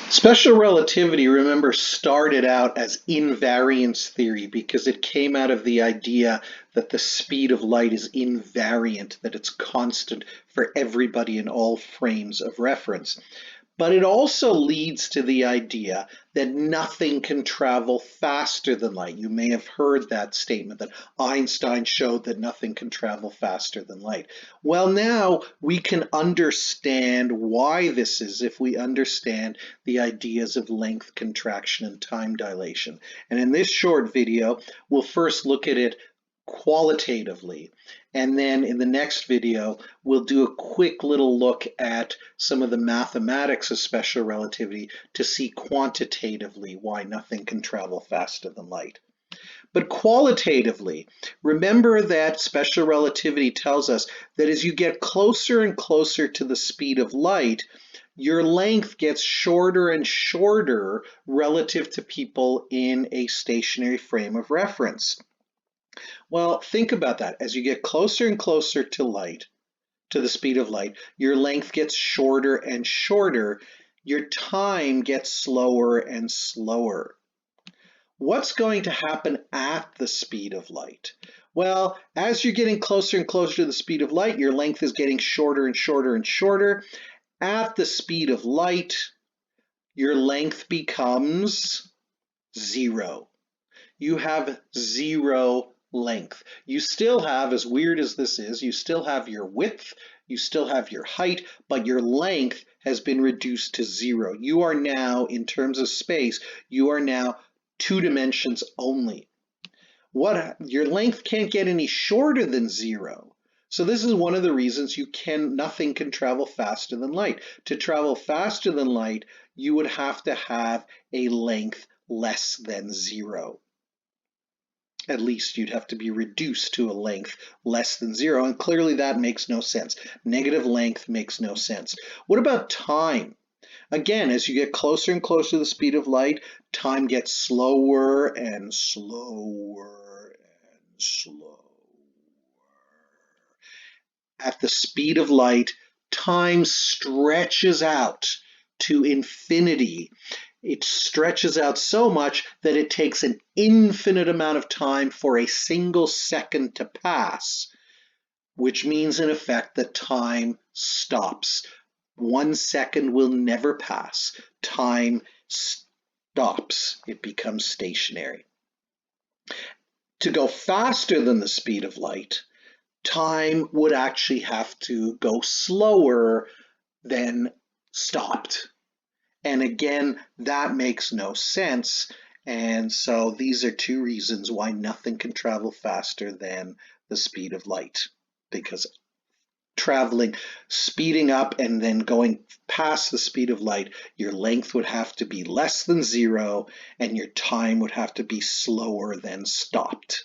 Special relativity, remember, started out as invariance theory because it came out of the idea that the speed of light is invariant, that it's constant for everybody in all frames of reference. But it also leads to the idea that nothing can travel faster than light. You may have heard that statement that Einstein showed that nothing can travel faster than light. Well, now we can understand why this is if we understand the ideas of length contraction and time dilation. And in this short video, we'll first look at it qualitatively. And then in the next video, we'll do a quick little look at some of the mathematics of special relativity to see quantitatively why nothing can travel faster than light. But qualitatively, remember that special relativity tells us that as you get closer and closer to the speed of light, your length gets shorter and shorter relative to people in a stationary frame of reference. Well, think about that. As you get closer and closer to light, to the speed of light, your length gets shorter and shorter. Your time gets slower and slower. What's going to happen at the speed of light? Well, as you're getting closer and closer to the speed of light, your length is getting shorter and shorter and shorter. At the speed of light, your length becomes zero. You have zero length. You still have, as weird as this is, you still have your width, you still have your height, but your length has been reduced to zero. You are now, in terms of space, you are now 2 dimensions only. Your length can't get any shorter than zero. So this is one of the reasons nothing can travel faster than light. To travel faster than light, you would have to have a length less than zero. At least you'd have to be reduced to a length less than zero, and clearly that makes no sense. Negative length makes no sense. What about time? Again, as you get closer and closer to the speed of light, time gets slower and slower and slower. At the speed of light, time stretches out to infinity. It stretches out so much that it takes an infinite amount of time for a single second to pass, which means in effect that time stops. 1 second will never pass. Time stops. It becomes stationary. To go faster than the speed of light, time would actually have to go slower than stopped. And again, that makes no sense. And so these are 2 reasons why nothing can travel faster than the speed of light, because speeding up and then going past the speed of light, your length would have to be less than zero and your time would have to be slower than stopped.